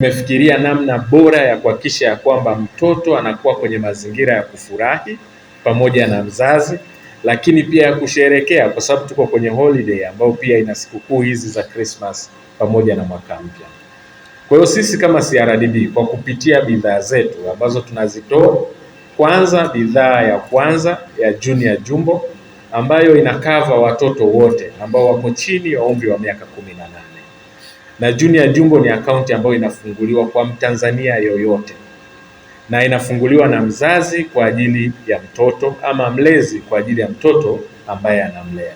Tumefikiria namna bora ya kuhakikisha ya kwamba mtoto anakuwa kwenye mazingira ya kufurahi pamoja na mzazi, lakini pia ya kusherekea kwa sababu tuko kwenye holiday ambao pia ina sikukuu hizi za Christmas pamoja na mwaka mpya. Kwa hiyo sisi kama CRDB kwa kupitia bidhaa zetu ambazo tunazitoa, kwanza bidhaa ya kwanza ya Junior Jumbo ambayo inakava watoto wote ambao wako chini ya umri wa miaka 18. Na Junior Jumbo ni akaunti ambayo inafunguliwa kwa Mtanzania yoyote, na inafunguliwa na mzazi kwa ajili ya mtoto ama mlezi kwa ajili ya mtoto ambaye anamlea.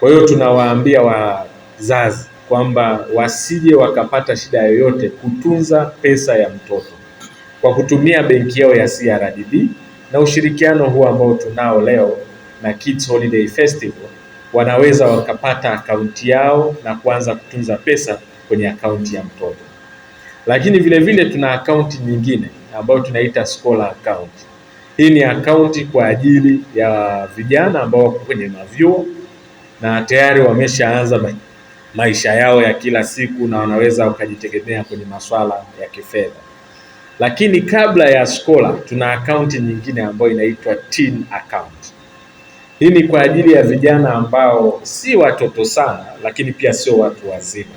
Kwa hiyo tunawaambia wazazi kwamba wasije wakapata shida yoyote kutunza pesa ya mtoto kwa kutumia benki yao ya CRDB, na ushirikiano huu ambao tunao leo na Kids Holiday Festival, wanaweza wakapata akaunti yao na kuanza kutunza pesa kwenye akaunti ya mtoto. Lakini vile vile tuna akaunti nyingine ambayo tunaita scholar account. Hii ni akaunti kwa ajili ya vijana ambao wako kwenye mavyuo na tayari wameshaanza maisha yao ya kila siku na wanaweza wakajitegemea kwenye masuala ya kifedha. Lakini kabla ya scholar tuna akaunti nyingine ambayo inaitwa teen account. Hii ni kwa ajili ya vijana ambao si watoto sana, lakini pia sio watu wazima,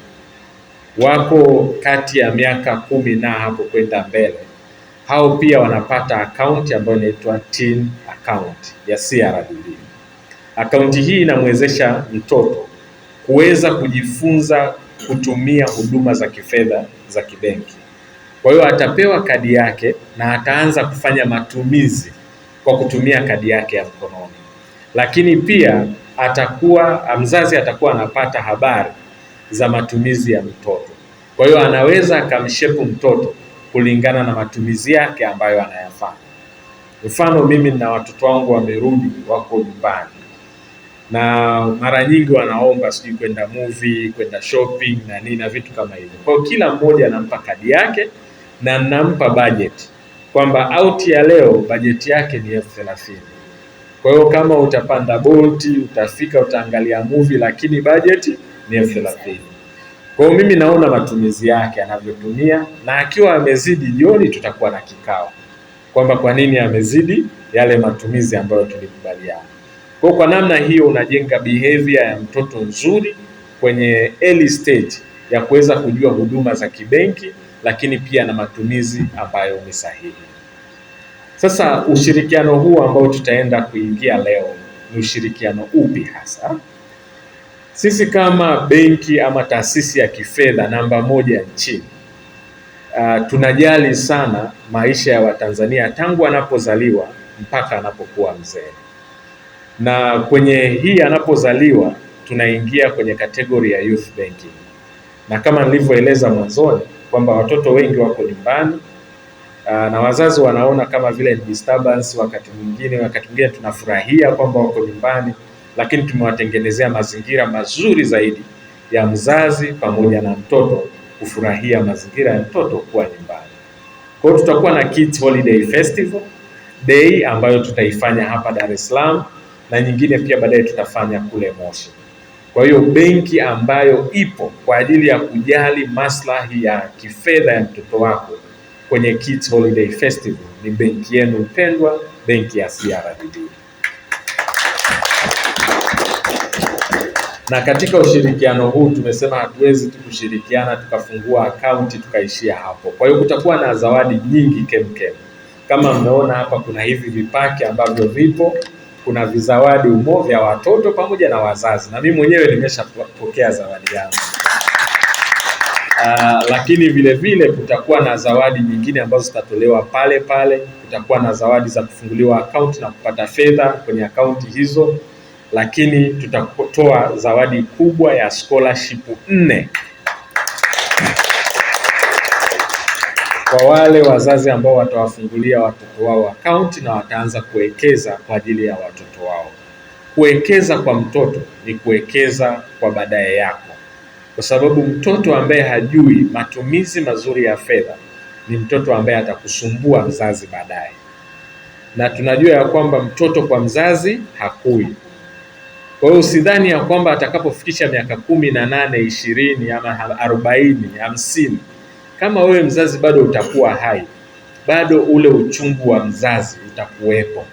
wako kati ya miaka 10 na hapo kwenda mbele. Hao pia wanapata akaunti ambayo inaitwa teen account ya CRDB. Akaunti hii inamwezesha mtoto kuweza kujifunza kutumia huduma za kifedha za kibenki. Kwa hiyo atapewa kadi yake na ataanza kufanya matumizi kwa kutumia kadi yake ya mkononi. Lakini pia mzazi atakuwa anapata habari za matumizi ya mtoto. Kwa hiyo anaweza akamshepu mtoto kulingana na matumizi yake ambayo anayafanya. Mfano, mimi na watoto wangu wamerudi, wako nyumbani na mara nyingi wanaomba sijui kwenda movie, kwenda shopping na nini na vitu kama hivyo. Kwa hiyo kila mmoja anampa kadi yake na nampa budget kwamba out ya leo budget yake ni 30,000. Kwa hiyo kama utapanda Bolt, utafika, utaangalia movie, lakini budget ni 30,000. Kwa hiyo mimi naona matumizi yake anavyotumia, na akiwa amezidi jioni tutakuwa na kikao kwamba kwa nini amezidi yale matumizi ambayo tulikubaliana. Kwa namna hiyo unajenga behavior ya mtoto nzuri kwenye early stage ya kuweza kujua huduma za kibenki, lakini pia na matumizi ambayo ni sahihi. Sasa ushirikiano huu ambao tutaenda kuingia leo ni ushirikiano upi hasa? Sisi kama benki ama taasisi ya kifedha namba 1 nchini, tunajali sana maisha ya Watanzania tangu anapozaliwa mpaka anapokuwa mzee. Na kwenye hii anapozaliwa tunaingia kwenye kategori ya youth banking. Na kama nilivyoeleza mwanzoni kwamba watoto wengi wako nyumbani na wazazi wanaona kama vile disturbance wakati mwingine tunafurahia kwamba wako nyumbani, lakini tumewatengenezea mazingira mazuri zaidi ya mzazi pamoja na mtoto kufurahia mazingira ya mtoto kuwa nyumbani. Kwa hiyo tutakuwa na Kids Holiday Festival Day ambayo tutaifanya hapa Dar es Salaam na nyingine pia baadaye tutafanya kule Moshi. Kwa hiyo benki ambayo ipo kwa ajili ya kujali maslahi ya kifedha ya mtoto wako kwenye Kids Holiday Festival ni benki yenu mpendwa, benki ya CRDB. Na katika ushirikiano huu tumesema hatuwezi tu kushirikiana tukafungua akaunti tukaishia hapo. Kwa hiyo kutakuwa na zawadi nyingi kemkem. Kama mmeona hapa kuna hivi vipaki ambavyo vipo, kuna vizawadi vya watoto pamoja na wazazi, na mimi mwenyewe nimeshapokea zawadi yangu. Lakini vile vile kutakuwa na zawadi nyingine ambazo zitatolewa pale pale. Kutakuwa na zawadi za kufunguliwa akaunti na kupata fedha kwenye akaunti hizo, lakini tutatoa zawadi kubwa ya scholarship 4 kwa wale wazazi ambao watawafungulia watoto wao akaunti na wataanza kuwekeza kwa ajili ya watoto wao. Kuwekeza kwa mtoto ni kuwekeza kwa baadaye yako, kwa sababu mtoto ambaye hajui matumizi mazuri ya fedha ni mtoto ambaye atakusumbua mzazi baadaye, na tunajua ya kwamba mtoto kwa mzazi hakui. Kwa hiyo usidhani ya kwamba atakapofikisha miaka 18, 20 ama 40, 50 kama wewe mzazi bado utakuwa hai, bado ule uchungu wa mzazi utakuwepo.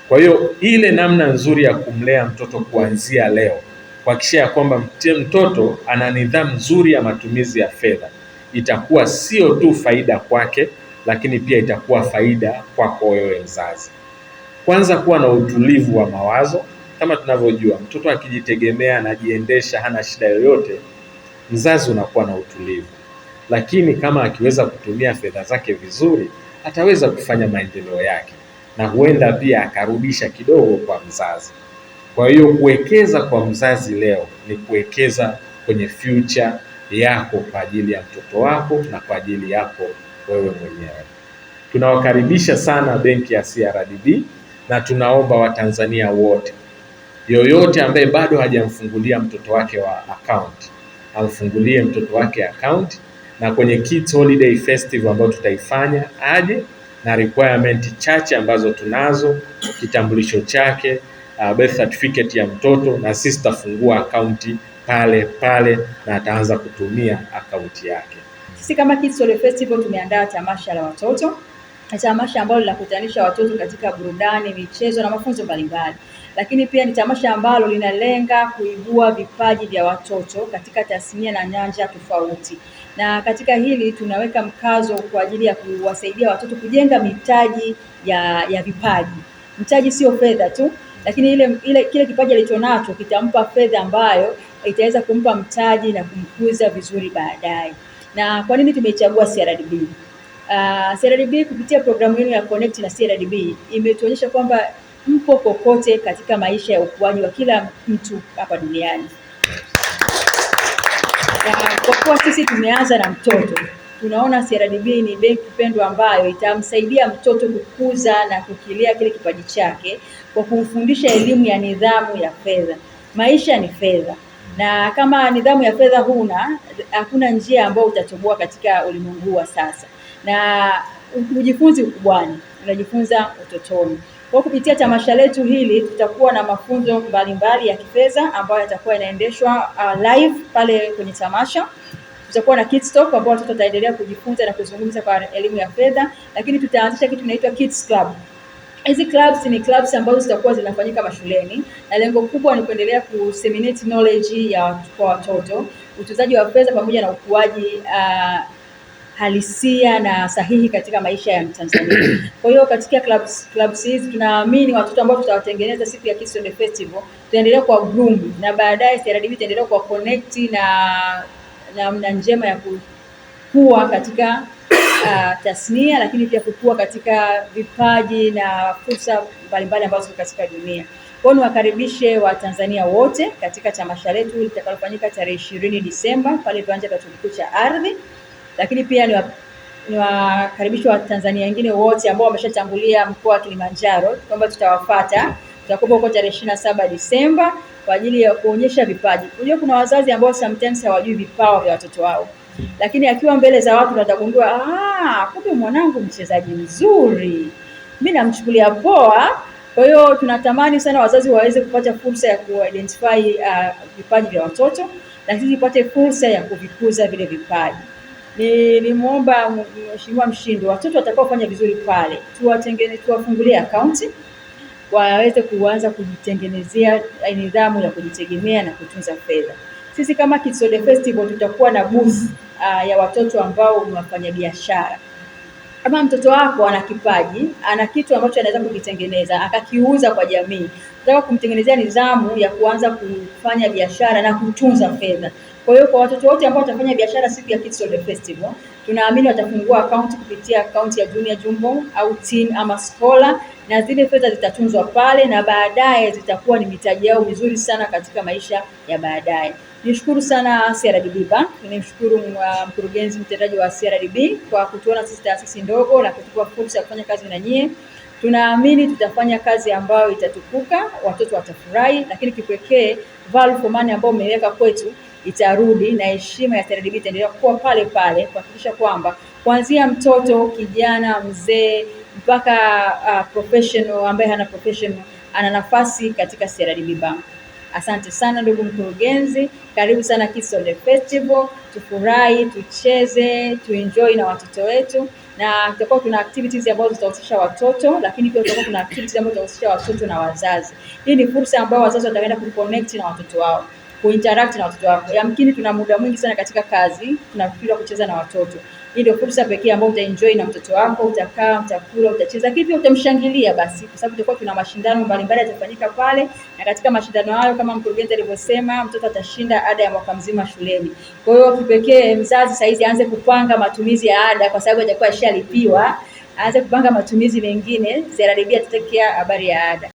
Kwa hiyo ile namna nzuri ya kumlea mtoto kuanzia leo, kuhakikisha kwamba mtoto ana nidhamu nzuri ya matumizi ya fedha, itakuwa sio tu faida kwake, lakini pia itakuwa faida kwako wewe mzazi. Kwanza, kuwa na utulivu wa mawazo. Kama tunavyojua, mtoto akijitegemea, anajiendesha, hana shida yoyote, mzazi unakuwa na utulivu. Lakini kama akiweza kutumia fedha zake vizuri, ataweza kufanya maendeleo yake na huenda pia akarudisha kidogo kwa mzazi. Kwa hiyo kuwekeza kwa mzazi leo ni kuwekeza kwenye future yako kwa ajili ya mtoto wako na kwa ajili yako wewe mwenyewe. Tunawakaribisha sana benki ya CRDB na tunaomba Watanzania wote, yoyote ambaye bado hajamfungulia mtoto wake wa account, amfungulie mtoto wake account, na kwenye Kids Holiday Festival ambayo tutaifanya aje na requirement chache ambazo tunazo: kitambulisho chake, birth certificate ya mtoto, na sisi tutafungua akaunti pale na ataanza kutumia akaunti yake. Sisi kama Kids Holiday Festival tumeandaa tamasha la watoto, tamasha ambalo linakutanisha watoto katika burudani, michezo na mafunzo mbalimbali. Lakini pia ni tamasha ambalo linalenga kuibua vipaji vya watoto katika tasnia na nyanja tofauti. Na katika hili tunaweka mkazo kwa ajili ya kuwasaidia watoto kujenga mitaji ya vipaji. Mtaji sio fedha tu, lakini kile kipaji alichonacho kitampa fedha ambayo itaweza kumpa mtaji na kumkuza vizuri baadaye. Na kwa nini tumeichagua CRDB? CRDB kupitia programu yenu ya Connect na CRDB imetuonyesha kwamba mpo kokote katika maisha ya ukuaji wa kila mtu hapa duniani. Kwa kuwa sisi tumeanza na mtoto, tunaona CRDB ni benki pendwa ambayo itamsaidia mtoto kukuza na kukilea kile kipaji chake kwa kumfundisha elimu ya nidhamu ya fedha. Maisha ni fedha, na kama nidhamu ya fedha hakuna njia ambayo utatoboa katika ulimwengu wa sasa. Na ujifunzi ukubwani, unajifunza utotoni. Kwa kupitia tamasha letu hili tutakuwa na mafunzo mbalimbali ya kifedha ambayo yatakuwa yanaendeshwa live pale kwenye tamasha. Tutakuwa na Kids Talk ambapo watoto wataendelea kujifunza na kuzungumza kwa elimu ya fedha, lakini tutaanzisha kitu kinaitwa Kids Club. Hizi clubs ni clubs ambazo zitakuwa zinafanyika mashuleni na lengo kubwa ni kuendelea kuseminate knowledge kwa watoto, utunzaji wa fedha pamoja na ukuaji halisia na sahihi katika maisha ya Mtanzania. Kwa hiyo katika clubs hizi tunaamini watoto ambao tutawatengeneza siku ya Kids Holiday Festival tutaendelea kwa groom, na baadaye CRDB itaendelea kwa connect na njema ya kukua katika tasnia, lakini pia kukua katika vipaji na fursa mbalimbali ambazo ziko katika dunia. Kwa hiyo niwakaribishe Watanzania wote katika tamasha letu litakalofanyika tarehe 20 Disemba pale viwanja vya Chuo Kikuu cha Ardhi. Lakini pia niwakaribisha Watanzania wengine wote ambao wameshatangulia mkoa wa Kilimanjaro kwamba tutawafuata. Tutakuwa huko tarehe 27 Disemba kwa ajili ya kuonyesha vipaji. Unajua kuna wazazi ambao sometimes hawajui vipawa vya watoto wao, lakini akiwa mbele za watu watagundua, kumbe mwanangu mchezaji mzuri, mimi namchukulia poa. Kwa hiyo tunatamani sana wazazi waweze kupata fursa ya kuidentify vipaji vya watoto na sisi tupate fursa ya kuvikuza vile vipaji. Nimuomba Mheshimiwa Mshindo, watoto watakaofanya vizuri pale tuwafungulie akaunti waweze kuanza kujitengenezea nidhamu ya kujitegemea na kutunza fedha. Sisi kama Kids Holiday Festival tutakuwa na booth ya watoto ambao ni wafanyabiashara. Kama mtoto wako ana kipaji, ana kitu ambacho anaweza kukitengeneza akakiuza kwa jamii, tunataka kumtengenezea nidhamu ya kuanza kufanya biashara na kutunza fedha. Kwa hiyo kwa watoto wote ambao watafanya biashara siku ya Kids Holiday Festival, tunaamini watafungua account kupitia account ya Junior Jumbo au Teen ama Scholar, na zile fedha zitatunzwa pale na baadaye zitakuwa ni mitaji yao mizuri sana katika maisha ya baadaye. Nishukuru sana CRDB Bank, nimshukuru mkurugenzi mtendaji wa CRDB kwa kutuona sisi taasisi ndogo na kutupa fursa ya kufanya kazi na nyie. Tunaamini tutafanya kazi ambayo itatukuka, watoto watafurahi, lakini kipekee value for money ambayo mmeweka kwetu itarudi na heshima ya CRDB itaendelea kuwa pale pale kuhakikisha kwamba kuanzia mtoto, kijana, mzee mpaka professional ambaye hana professional ana nafasi katika CRDB Bank. Asante sana ndugu mkurugenzi, karibu sana Keystone Festival, tufurahi, tucheze, tuenjoy na watoto wetu, na tutakuwa tuna activities ambazo zitahusisha watoto, lakini pia tutakuwa tuna activities ambazo zitahusisha watoto na wazazi. Hii ni fursa ambayo wazazi wataenda kuconnect na watoto wao, kuinteract na watoto wao. Yamkini tuna muda mwingi sana katika kazi, tunafikiri kucheza na watoto. Hii ndio fursa pekee ambayo utaenjoy na mtoto wako, utakaa, utakula, utacheza, lakini pia utamshangilia basi, kwa sababu tutakuwa tuna mashindano mbalimbali yatafanyika pale, na katika mashindano hayo kama mkurugenzi alivyosema, mtoto atashinda ada ya mwaka mzima shuleni. Kwa hiyo kipekee mzazi saizi aanze kupanga matumizi ya ada, kwa sababu atakuwa ashalipiwa, aanze kupanga matumizi mengine, CRDB atatekea habari ya ada.